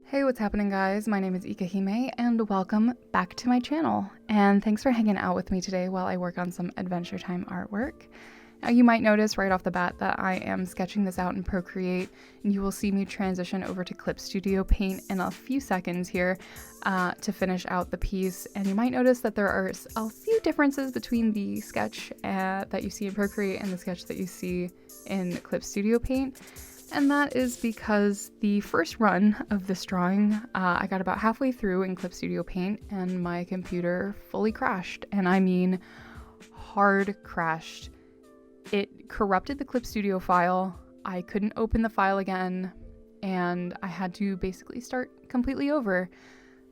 Hey, what's happening, guys? My name is Hime, and welcome back to my channel. And thanks for hanging out with me today while I work on some Adventure Time artwork. Now, you might notice right off the bat that I am sketching this out in Procreate, and you will see me transition over to Clip Studio Paint in a few seconds here to finish out the piece. And you might notice that there are a few differences between the sketch that you see in Procreate and the sketch that you see in Clip Studio Paint. And that is because the first run of this drawing, I got about halfway through in Clip Studio Paint and my computer fully crashed. And I mean hard crashed. It corrupted the Clip Studio file. I couldn't open the file again, and I had to basically start completely over.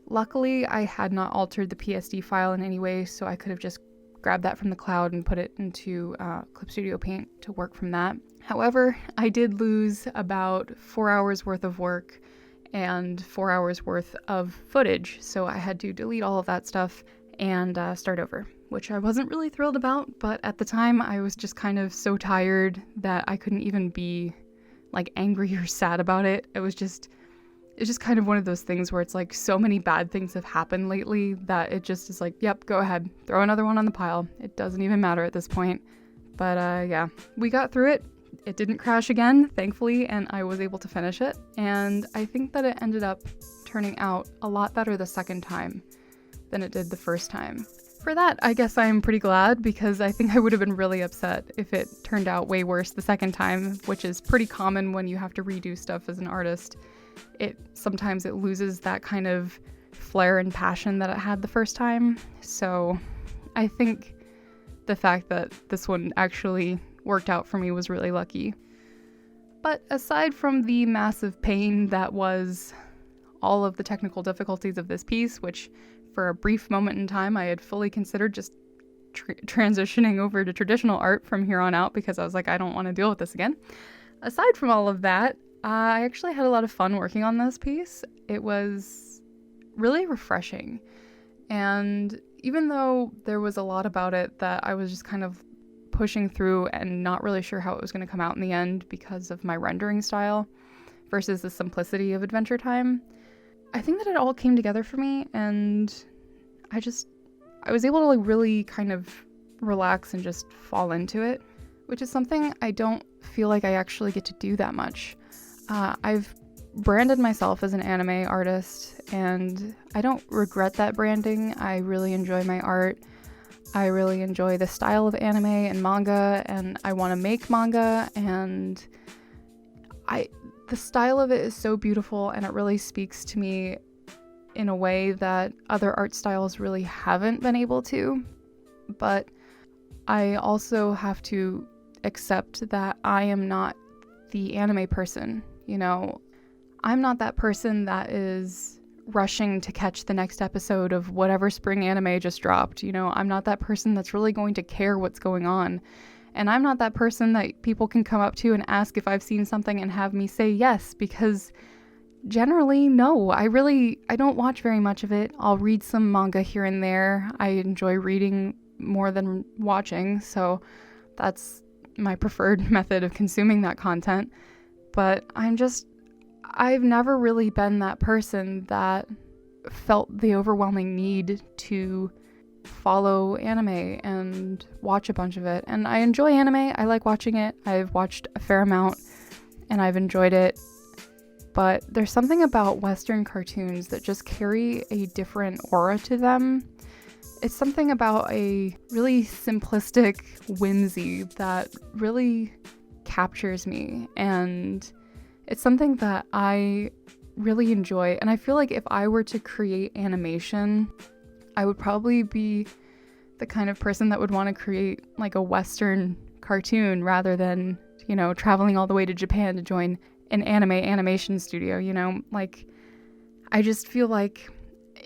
Luckily, I had not altered the PSD file in any way, so I could have just grabbed that from the cloud and put it into Clip Studio Paint to work from that. However, I did lose about 4 hours worth of work and 4 hours worth of footage, so I had to delete all of that stuff and start over, which I wasn't really thrilled about, but at the time I was just kind of so tired that I couldn't even be like angry or sad about it. It's just kind of one of those things where it's like so many bad things have happened lately that it just is like, yep, go ahead, throw another one on the pile. It doesn't even matter at this point. But yeah, we got through it. It didn't crash again, thankfully, and I was able to finish it. And I think that it ended up turning out a lot better the second time than it did the first time. For that, I guess I'm pretty glad, because I think I would have been really upset if it turned out way worse the second time, which is pretty common when you have to redo stuff as an artist. Sometimes it loses that kind of flair and passion that it had the first time. So I think the fact that this one actually worked out for me was really lucky. But aside from the massive pain that was all of the technical difficulties of this piece, which for a brief moment in time I had fully considered just transitioning over to traditional art from here on out, because I was like, I don't want to deal with this again. Aside from all of that, I actually had a lot of fun working on this piece. It was really refreshing. And even though there was a lot about it that I was just kind of pushing through and not really sure how it was going to come out in the end because of my rendering style versus the simplicity of Adventure Time, I think that it all came together for me, and I was able to like really kind of relax and just fall into it, which is something I don't feel like I actually get to do that much. I've branded myself as an anime artist, and I don't regret that branding. I really enjoy my art. I really enjoy the style of anime and manga, and I want to make manga, and the style of it is so beautiful, and it really speaks to me in a way that other art styles really haven't been able to. But I also have to accept that I am not the anime person. You know, I'm not that person that is rushing to catch the next episode of whatever spring anime just dropped. You know, I'm not that person that's really going to care what's going on. And I'm not that person that people can come up to and ask if I've seen something and have me say yes, because generally, no. I don't watch very much of it. I'll read some manga here and there. I enjoy reading more than watching, so that's my preferred method of consuming that content. But I've never really been that person that felt the overwhelming need to follow anime and watch a bunch of it. And I enjoy anime. I like watching it. I've watched a fair amount and I've enjoyed it. But there's something about Western cartoons that just carry a different aura to them. It's something about a really simplistic whimsy that really captures me, and it's something that I really enjoy. And I feel like if I were to create animation, I would probably be the kind of person that would want to create like a Western cartoon rather than, you know, traveling all the way to Japan to join an animation studio, you know? Like, I just feel like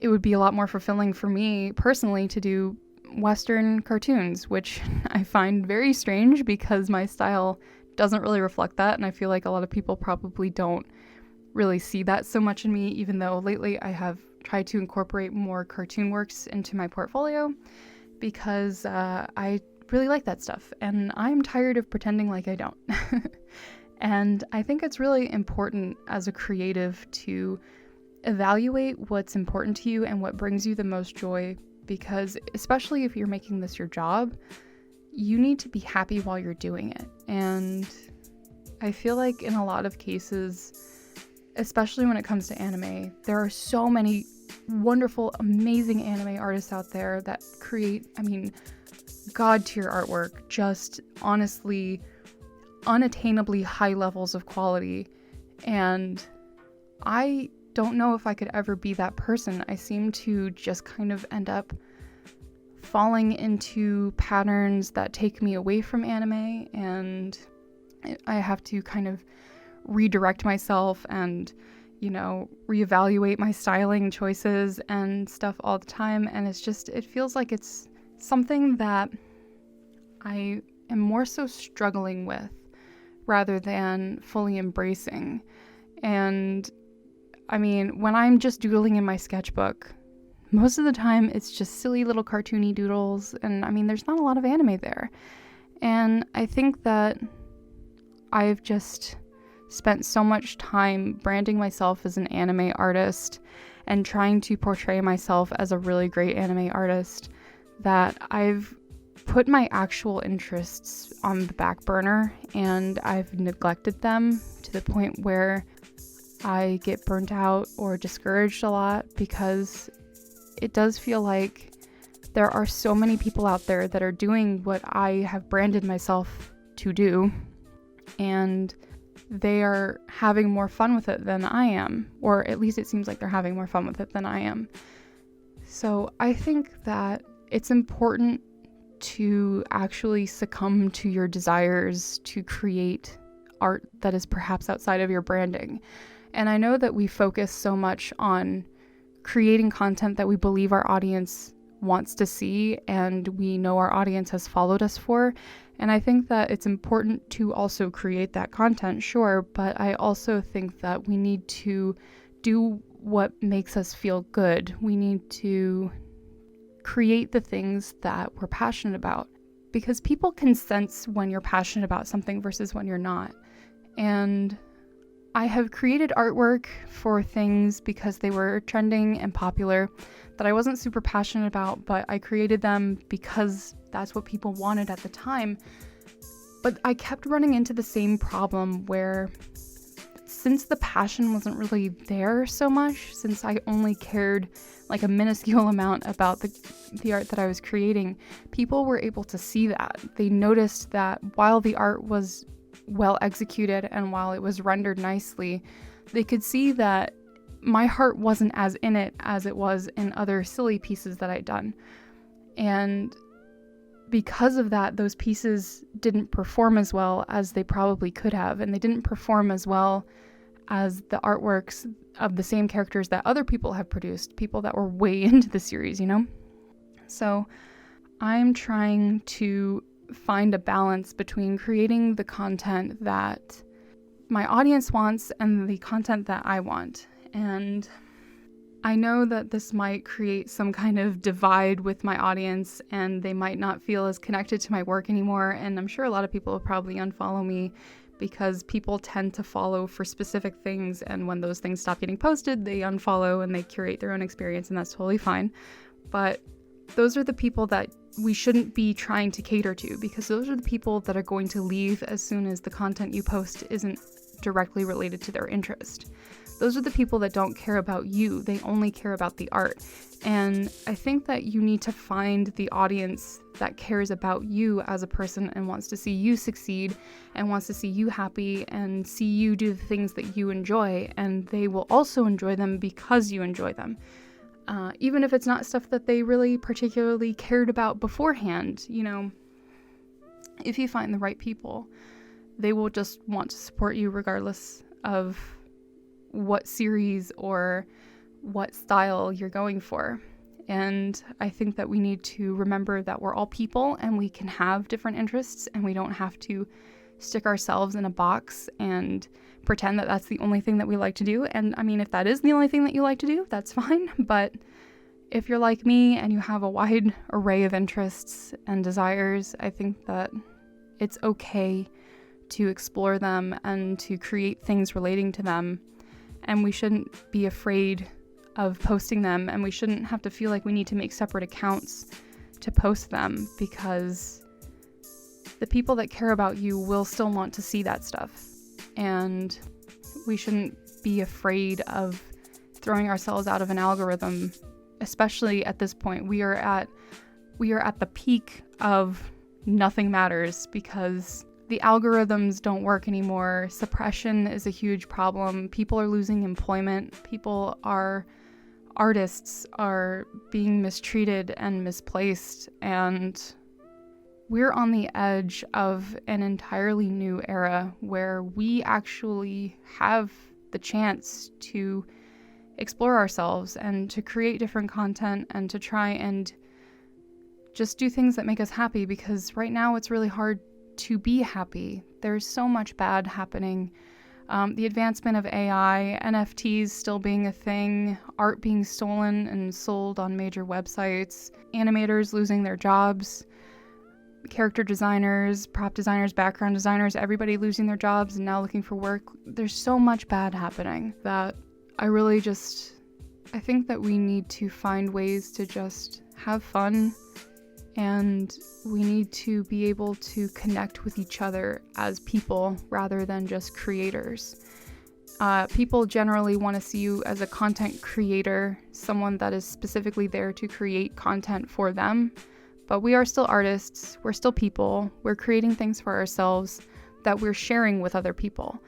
it would be a lot more fulfilling for me personally to do Western cartoons, which I find very strange because my style doesn't really reflect that, and I feel like a lot of people probably don't really see that so much in me, even though lately I have tried to incorporate more cartoon works into my portfolio because I really like that stuff, and I'm tired of pretending like I don't. And I think it's really important as a creative to evaluate what's important to you and what brings you the most joy, because especially if you're making this your job, you need to be happy while you're doing it. And I feel like in a lot of cases, especially when it comes to anime, there are so many wonderful, amazing anime artists out there that create, god tier artwork, just honestly, unattainably high levels of quality. And I don't know if I could ever be that person. I seem to just kind of end up falling into patterns that take me away from anime, and I have to kind of redirect myself and, reevaluate my styling choices and stuff all the time. And it feels like it's something that I am more so struggling with rather than fully embracing. And when I'm just doodling in my sketchbook, most of the time it's just silly little cartoony doodles, and there's not a lot of anime there. And I think that I've just spent so much time branding myself as an anime artist and trying to portray myself as a really great anime artist that I've put my actual interests on the back burner, and I've neglected them to the point where I get burnt out or discouraged a lot, because it does feel like there are so many people out there that are doing what I have branded myself to do, and they are having more fun with it than I am, or at least it seems like they're having more fun with it than I am. So I think that it's important to actually succumb to your desires to create art that is perhaps outside of your branding. And I know that we focus so much on creating content that we believe our audience wants to see and we know our audience has followed us for. And I think that it's important to also create that content, sure, but I also think that we need to do what makes us feel good. We need to create the things that we're passionate about, because people can sense when you're passionate about something versus when you're not. And I have created artwork for things because they were trending and popular that I wasn't super passionate about, but I created them because that's what people wanted at the time. But I kept running into the same problem where, since the passion wasn't really there so much, since I only cared like a minuscule amount about the art that I was creating, people were able to see that. They noticed that while the art was well executed and while it was rendered nicely, they could see that my heart wasn't as in it as it was in other silly pieces that I'd done. And because of that, those pieces didn't perform as well as they probably could have, and they didn't perform as well as the artworks of the same characters that other people have produced, people that were way into the series, So I'm trying to find a balance between creating the content that my audience wants and the content that I want. And I know that this might create some kind of divide with my audience, and they might not feel as connected to my work anymore. And I'm sure a lot of people will probably unfollow me, because people tend to follow for specific things, and when those things stop getting posted, they unfollow and they curate their own experience, and that's totally fine. But those are the people that we shouldn't be trying to cater to, because those are the people that are going to leave as soon as the content you post isn't directly related to their interest. Those are the people that don't care about you. They only care about the art. And I think that you need to find the audience that cares about you as a person and wants to see you succeed and wants to see you happy and see you do the things that you enjoy, and they will also enjoy them because you enjoy them. Even if it's not stuff that they really particularly cared about beforehand, if you find the right people, they will just want to support you regardless of what series or what style you're going for. And I think that we need to remember that we're all people and we can have different interests, and we don't have to stick ourselves in a box and pretend that that's the only thing that we like to do. And if that is the only thing that you like to do, that's fine. But if you're like me and you have a wide array of interests and desires, I think that it's okay to explore them and to create things relating to them. and we shouldn't be afraid of posting them, and we shouldn't have to feel like we need to make separate accounts to post them, because the people that care about you will still want to see that stuff. And we shouldn't be afraid of throwing ourselves out of an algorithm, especially at this point. We are at the peak of nothing matters, because the algorithms don't work anymore. Suppression is a huge problem. People are losing employment. Artists are being mistreated and misplaced, and we're on the edge of an entirely new era where we actually have the chance to explore ourselves and to create different content and to try and just do things that make us happy, because right now it's really hard to be happy. There's so much bad happening. The advancement of AI, NFTs still being a thing, art being stolen and sold on major websites, animators losing their jobs, character designers, prop designers, background designers, everybody losing their jobs and now looking for work. There's so much bad happening that I think that we need to find ways to just have fun, and we need to be able to connect with each other as people rather than just creators. People generally want to see you as a content creator, someone that is specifically there to create content for them. But we are still artists, we're still people, we're creating things for ourselves that we're sharing with other people.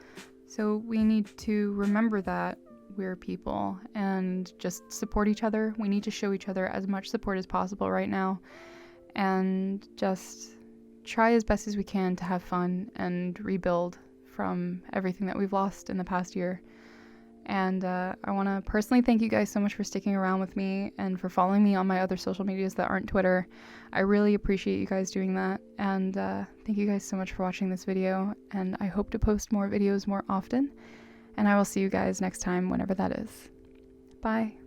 So we need to remember that we're people and just support each other. We need to show each other as much support as possible right now, and just try as best as we can to have fun and rebuild from everything that we've lost in the past year. And I want to personally thank you guys so much for sticking around with me and for following me on my other social medias that aren't Twitter. I really appreciate you guys doing that, and thank you guys so much for watching this video, and I hope to post more videos more often, and I will see you guys next time, whenever that is. Bye.